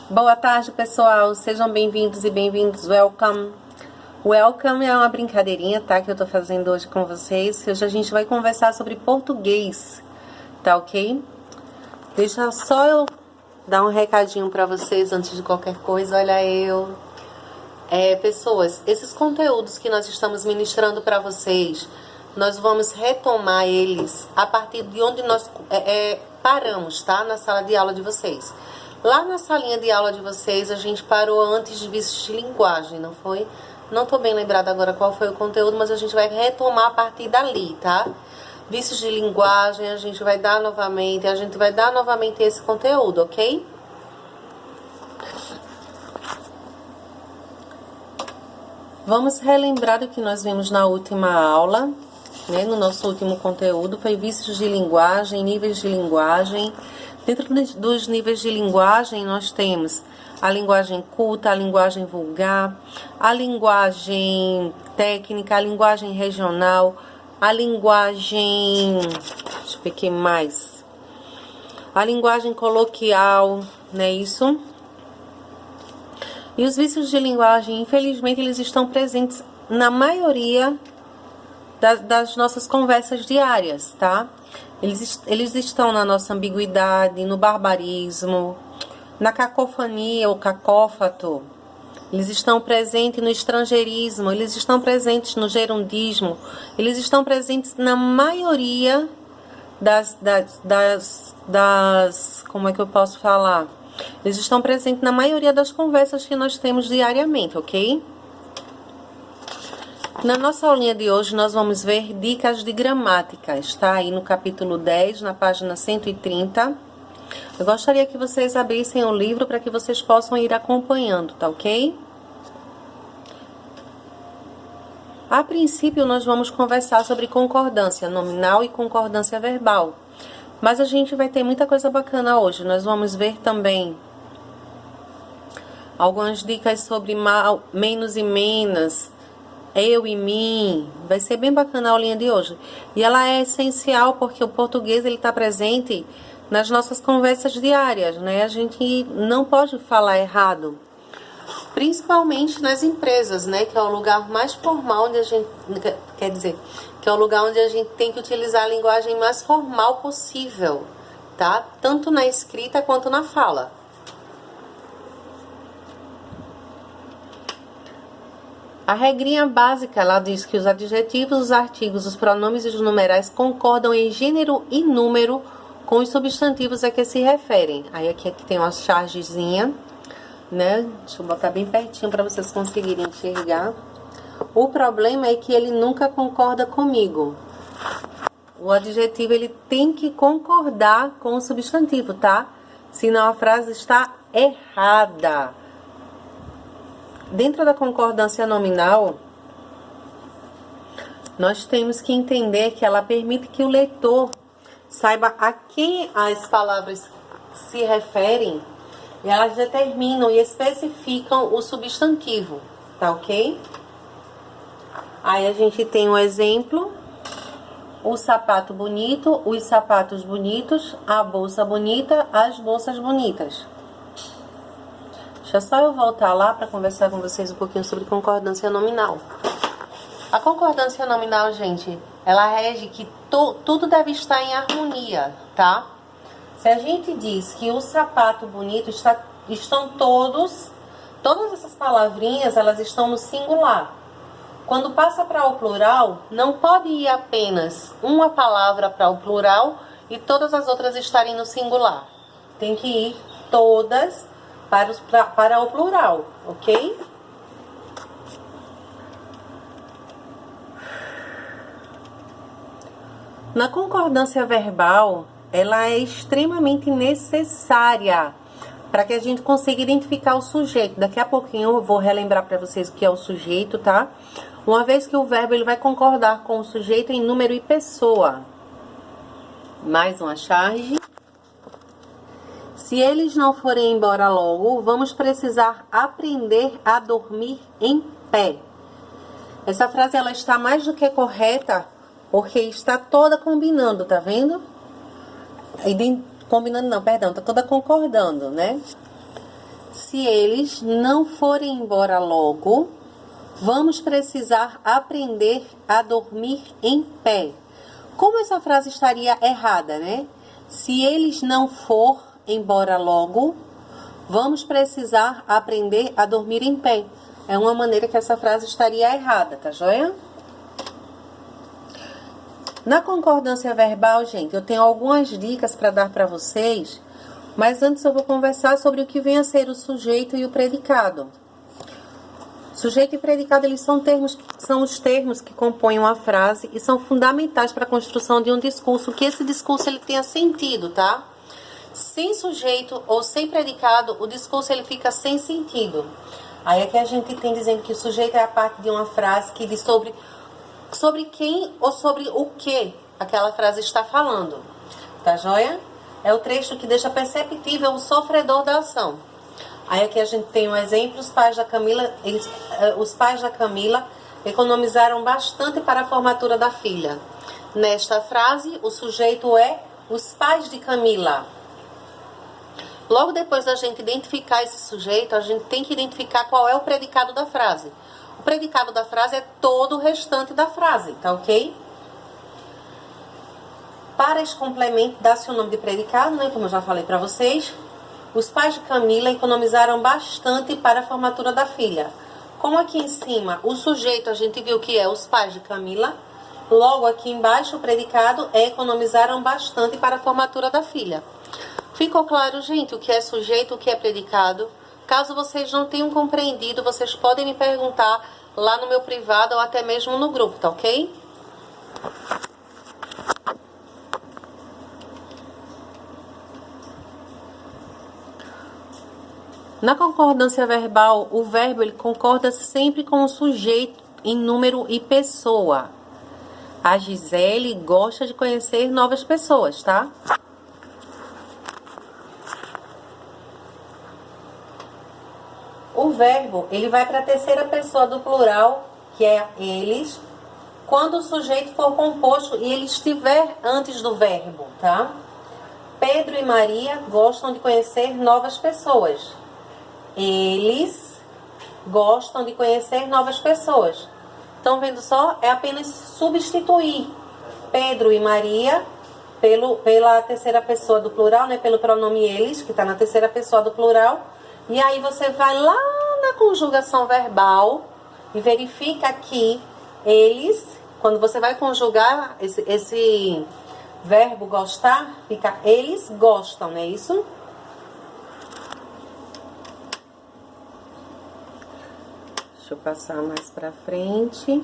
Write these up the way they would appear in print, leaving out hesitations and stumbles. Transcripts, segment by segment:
Boa tarde, pessoal. Sejam bem-vindos e bem-vindos. Welcome. Welcome é uma brincadeirinha, tá? Que eu tô fazendo hoje com vocês. Hoje a gente vai conversar sobre português, tá ok? Deixa só eu dar um recadinho pra vocês antes de qualquer coisa. Olha eu. Pessoas, esses conteúdos que nós estamos ministrando pra vocês, nós vamos retomar eles a partir de onde nós paramos, tá? Na sala de aula de vocês. Lá na salinha de aula de vocês, a gente parou antes de vícios de linguagem, não foi? Não tô bem lembrada agora qual foi o conteúdo, mas a gente vai retomar a partir dali, tá? Vícios de linguagem, a gente vai dar novamente esse conteúdo, ok? Vamos relembrar do que nós vimos na última aula, né? No nosso último conteúdo, foi vícios de linguagem, níveis de linguagem. Dentro dos níveis de linguagem, nós temos a linguagem culta, a linguagem vulgar, a linguagem técnica, a linguagem regional, a linguagem... deixa eu ver o que mais. A linguagem coloquial, não é isso? E os vícios de linguagem, infelizmente, eles estão presentes na maioria das nossas conversas diárias, tá? Eles estão na nossa ambiguidade, no barbarismo, na cacofonia ou cacófato. Eles estão presentes no estrangeirismo, eles estão presentes no gerundismo, eles estão presentes na maioria como é que eu posso falar? Eles estão presentes na maioria das conversas que nós temos diariamente, ok? Na nossa aulinha de hoje, nós vamos ver dicas de gramática. Está aí no capítulo 10, na página 130. Eu gostaria que vocês abrissem o livro para que vocês possam ir acompanhando, tá ok? A princípio, nós vamos conversar sobre concordância nominal e concordância verbal. Mas a gente vai ter muita coisa bacana hoje. Nós vamos ver também algumas dicas sobre menos e menos, eu e mim. Vai ser bem bacana a aulinha de hoje. E ela é essencial porque o português ele está presente nas nossas conversas diárias, né? A gente não pode falar errado. Principalmente nas empresas, né? Que é o lugar mais formal onde a gente... quer dizer, que é o lugar onde a gente tem que utilizar a linguagem mais formal possível, tá? Tanto na escrita quanto na fala. A regrinha básica, ela diz que os adjetivos, os artigos, os pronomes e os numerais concordam em gênero e número com os substantivos a que se referem. Aí aqui tem uma chargezinha, né? Deixa eu botar bem pertinho para vocês conseguirem enxergar. O problema é que ele nunca concorda comigo. O adjetivo, ele tem que concordar com o substantivo, tá? Senão a frase está errada. Dentro da concordância nominal, nós temos que entender que ela permite que o leitor saiba a quem as palavras se referem e elas determinam e especificam o substantivo, tá ok? Aí a gente tem um exemplo: o sapato bonito, os sapatos bonitos, a bolsa bonita, as bolsas bonitas. Deixa só eu voltar lá para conversar com vocês um pouquinho sobre concordância nominal. A concordância nominal, gente, ela rege que tudo deve estar em harmonia, tá? Se a gente diz que o sapato bonito estão todas essas palavrinhas, elas estão no singular. Quando passa para o plural, não pode ir apenas uma palavra para o plural e todas as outras estarem no singular. Tem que ir todas para o plural, ok? Na concordância verbal, ela é extremamente necessária para que a gente consiga identificar o sujeito. Daqui a pouquinho eu vou relembrar para vocês o que é o sujeito, tá? Uma vez que o verbo ele vai concordar com o sujeito em número e pessoa. Mais uma charge. Se eles não forem embora logo, vamos precisar aprender a dormir em pé. Essa frase ela está mais do que correta, porque está toda combinando, tá vendo? Combinando não, perdão, tá toda concordando, né? Se eles não forem embora logo, vamos precisar aprender a dormir em pé. Como essa frase estaria errada, né? Se eles não for embora logo, vamos precisar aprender a dormir em pé. É uma maneira que essa frase estaria errada, tá joia? Na concordância verbal, gente, eu tenho algumas dicas para dar para vocês, mas antes eu vou conversar sobre o que vem a ser o sujeito e o predicado. Sujeito e predicado, eles são os termos que compõem uma frase e são fundamentais para a construção de um discurso, que esse discurso ele tenha sentido, tá? Sem sujeito ou sem predicado, o discurso ele fica sem sentido. Aí aqui a gente tem dizendo que o sujeito é a parte de uma frase que diz sobre quem ou sobre o que aquela frase está falando, tá joia? É o trecho que deixa perceptível o sofredor da ação. Aí aqui a gente tem um exemplo, os pais da Camila economizaram bastante para a formatura da filha. Nesta frase, o sujeito é os pais de Camila. Logo depois da gente identificar esse sujeito, a gente tem que identificar qual é o predicado da frase. O predicado da frase é todo o restante da frase, tá ok? Para esse complemento, dá-se o nome de predicado, né? Como eu já falei para vocês. Os pais de Camila economizaram bastante para a formatura da filha. Como aqui em cima o sujeito a gente viu que é os pais de Camila, logo aqui embaixo o predicado é economizaram bastante para a formatura da filha. Ficou claro, gente, o que é sujeito, o que é predicado? Caso vocês não tenham compreendido, vocês podem me perguntar lá no meu privado ou até mesmo no grupo, tá ok? Na concordância verbal, o verbo ele concorda sempre com o sujeito em número e pessoa. A Gisele gosta de conhecer novas pessoas, tá? O verbo, ele vai para a terceira pessoa do plural, que é eles, quando o sujeito for composto e ele estiver antes do verbo, tá? Pedro e Maria gostam de conhecer novas pessoas. Eles gostam de conhecer novas pessoas. Estão vendo só? É apenas substituir Pedro e Maria pela terceira pessoa do plural, né? Pelo pronome eles, que está na terceira pessoa do plural. E aí você vai lá na conjugação verbal e verifica que eles, quando você vai conjugar esse verbo gostar, fica eles gostam, não é isso? Deixa eu passar mais pra frente.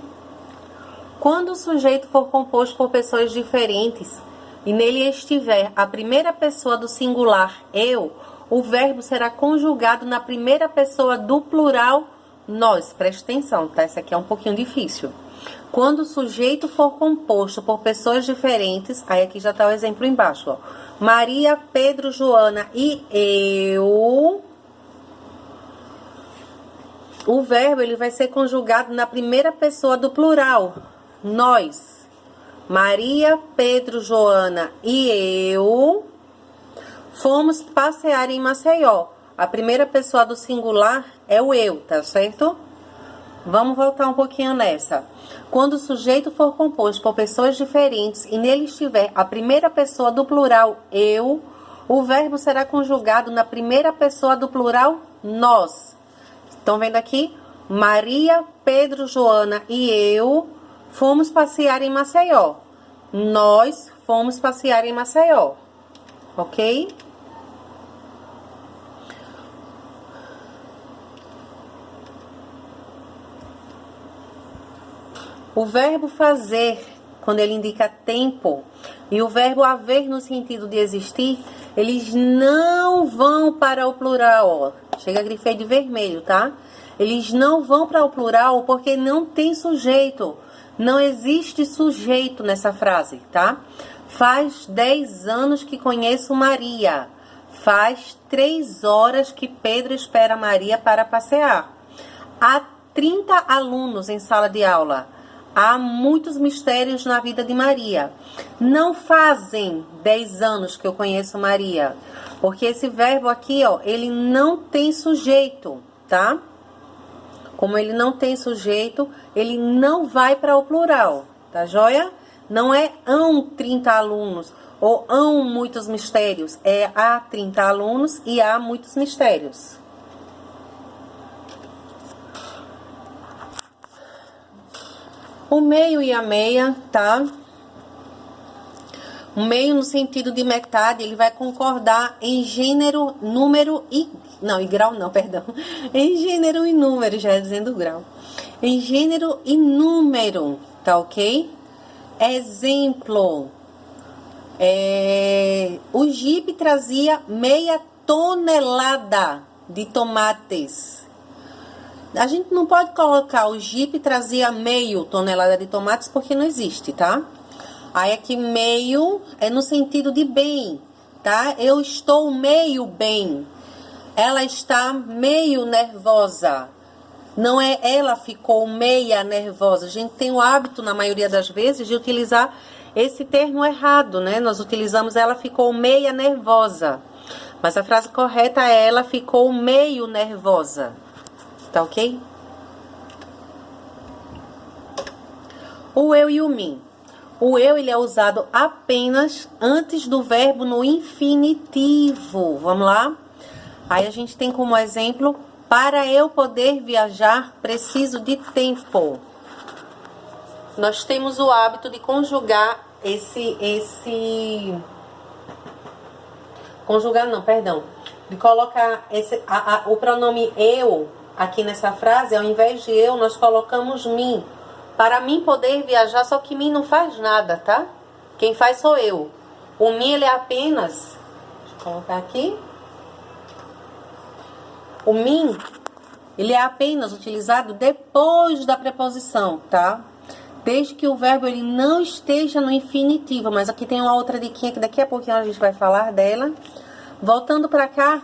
Quando o sujeito for composto por pessoas diferentes e nele estiver a primeira pessoa do singular eu, o verbo será conjugado na primeira pessoa do plural nós. Presta atenção, tá? Essa aqui é um pouquinho difícil. Quando o sujeito for composto por pessoas diferentes, aí aqui já tá o exemplo embaixo, ó. Maria, Pedro, Joana e eu. O verbo ele vai ser conjugado na primeira pessoa do plural, nós. Maria, Pedro, Joana e eu fomos passear em Maceió. A primeira pessoa do singular é o eu, tá certo? Vamos voltar um pouquinho nessa. Quando o sujeito for composto por pessoas diferentes e nele estiver a primeira pessoa do plural eu, o verbo será conjugado na primeira pessoa do plural nós. Estão vendo aqui? Maria, Pedro, Joana e eu fomos passear em Maceió. Nós fomos passear em Maceió. Ok? O verbo fazer, quando ele indica tempo, e o verbo haver no sentido de existir, eles não vão para o plural, ó. Chega, grifei de vermelho, tá? Eles não vão para o plural porque não tem sujeito. Não existe sujeito nessa frase, tá? Faz 10 anos que conheço Maria. Faz 3 horas que Pedro espera Maria para passear. Há 30 alunos em sala de aula. Há muitos mistérios na vida de Maria. Não fazem 10 anos que eu conheço Maria. Porque esse verbo aqui, ó, ele não tem sujeito, tá? Como ele não tem sujeito, ele não vai para o plural, tá joia? Não é hão 30 alunos ou hão muitos mistérios. É há 30 alunos e há muitos mistérios. O meio e a meia, tá? O meio no sentido de metade, ele vai concordar em gênero, número e... Não, e grau não, perdão. Em gênero e número, já dizendo grau. Em gênero e número, tá ok? Exemplo. O Jeep trazia meia tonelada de tomates. A gente não pode colocar o Jeep trazia meio tonelada de tomates porque não existe, tá? Aí aqui meio é no sentido de bem, tá? Eu estou meio bem. Ela está meio nervosa. Não é ela ficou meia nervosa. A gente tem o hábito, na maioria das vezes, de utilizar esse termo errado, né? Nós utilizamos ela ficou meia nervosa. Mas a frase correta é ela ficou meio nervosa. Tá ok? O eu e o mim. O eu, ele é usado apenas antes do verbo no infinitivo. Vamos lá? Aí a gente tem como exemplo, para eu poder viajar, preciso de tempo. Nós temos o hábito de conjugar de colocar o pronome eu aqui nessa frase, ao invés de eu, nós colocamos mim. Para mim poder viajar, só que mim não faz nada, tá? Quem faz sou eu. O mim, ele é apenas... Deixa eu colocar aqui. O mim, ele é apenas utilizado depois da preposição, tá? Desde que o verbo, ele não esteja no infinitivo. Mas aqui tem uma outra diquinha que daqui a pouquinho a gente vai falar dela. Voltando para cá,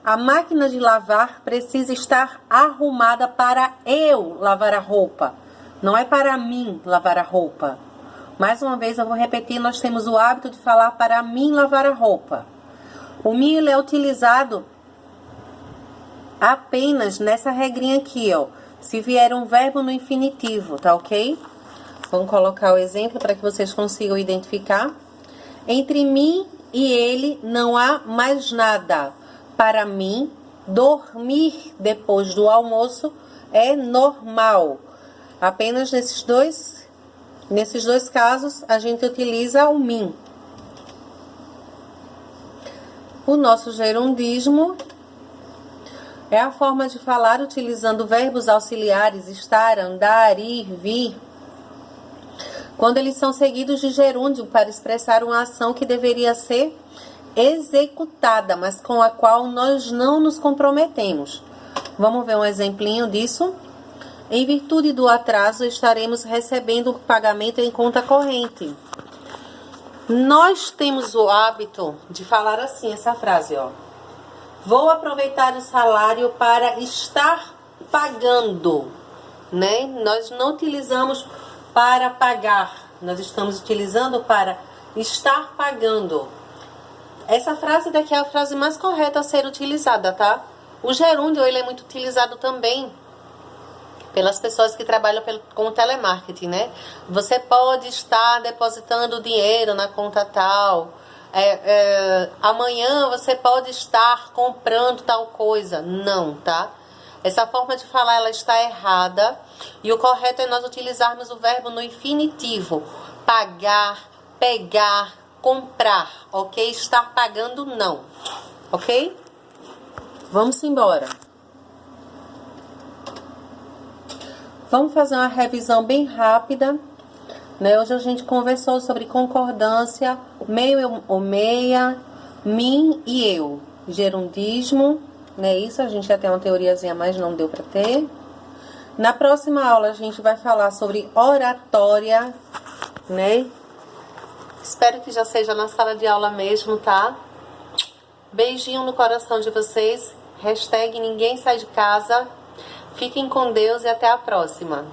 a máquina de lavar precisa estar arrumada para eu lavar a roupa. Não é para mim lavar a roupa. Mais uma vez eu vou repetir, nós temos o hábito de falar para mim lavar a roupa. O mim, ele é utilizado apenas nessa regrinha aqui, ó. Se vier um verbo no infinitivo, tá ok? Vamos colocar o exemplo para que vocês consigam identificar. Entre mim e ele não há mais nada. Para mim, dormir depois do almoço é normal. Apenas nesses dois casos, a gente utiliza o mim. O nosso gerundismo é a forma de falar utilizando verbos auxiliares, estar, andar, ir, vir, quando eles são seguidos de gerúndio para expressar uma ação que deveria ser executada, mas com a qual nós não nos comprometemos. Vamos ver um exemplinho disso? Em virtude do atraso, estaremos recebendo o pagamento em conta corrente. Nós temos o hábito de falar assim, essa frase, ó. Vou aproveitar o salário para estar pagando, né? Nós não utilizamos para pagar, nós estamos utilizando para estar pagando. Essa frase daqui é a frase mais correta a ser utilizada, tá? O gerúndio, ele é muito utilizado também pelas pessoas que trabalham com telemarketing, né? Você pode estar depositando dinheiro na conta tal. Amanhã você pode estar comprando tal coisa. Não, tá? Essa forma de falar, ela está errada. E o correto é nós utilizarmos o verbo no infinitivo. Pagar, pegar, comprar, ok? Estar pagando, não. Ok? Vamos embora. Vamos fazer uma revisão bem rápida, né? Hoje a gente conversou sobre concordância, meio ou meia, mim e eu. Gerundismo, né? Isso a gente já tem uma teoriazinha, mas não deu para ter. Na próxima aula a gente vai falar sobre oratória, né? Espero que já seja na sala de aula mesmo, tá? Beijinho no coração de vocês. #ninguém sai de casa. Fiquem com Deus e até a próxima.